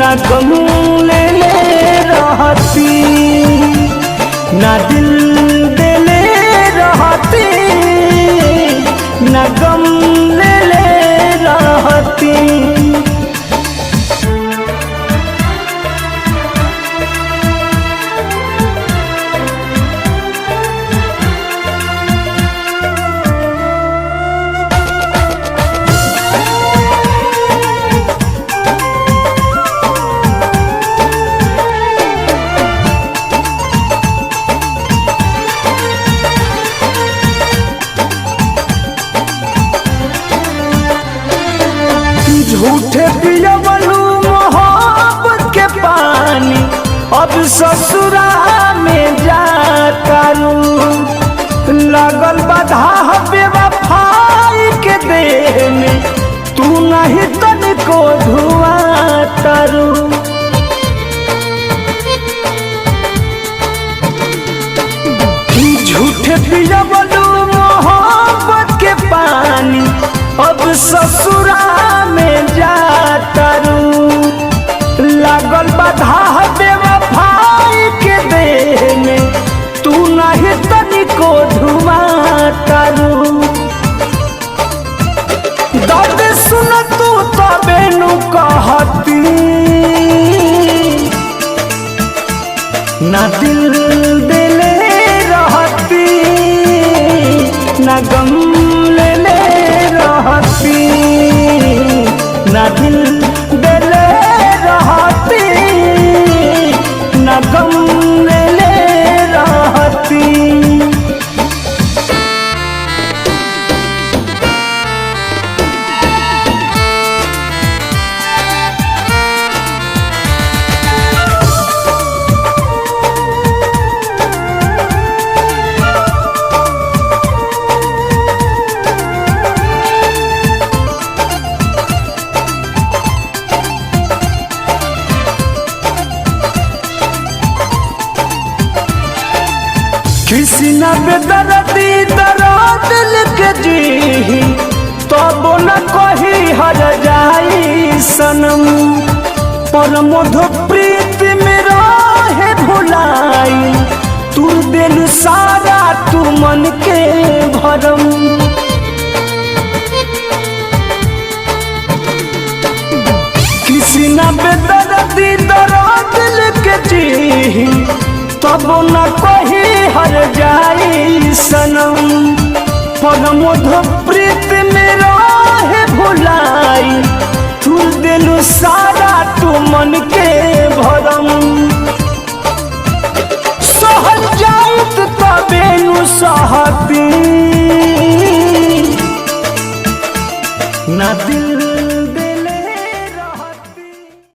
ना गम ले रहती, ना दिल देले रहती, ना गम ले रहती। झूठे पियवलू मोहब्बत के पानी, अब ससुरा में जातारू। लगल बाधा बेवफाई के देह में, तू नहीं तनिको धुआं तारू। झूठे पियवलू मोहब्बत के पानी, अब ससुरा में जातारू। लागल बाधा बेवफाई के देह में, तू नहीं तनिको धुआं तारू। दर्द सुन तू तबे नु कहती, ना दिल देले रहती, ना गम ले रहती, ना दिल देले रहती, ना गम ले रहती। किसी न बेदर्दी दर्द लिख जी, तब न कही हर जाई सनम। पर मधु प्रीत में रहे भुलाई, तू दिल सारा तू मन के भरम। किसी न बेदर्दी दर्द लिख जी, तब न कही हर जाई सनम। पर मधु प्रीत में रहे भुलाई, तू दिल सारा तू मन के भरम। सहल जाइत तबे नु सहती, ना दिल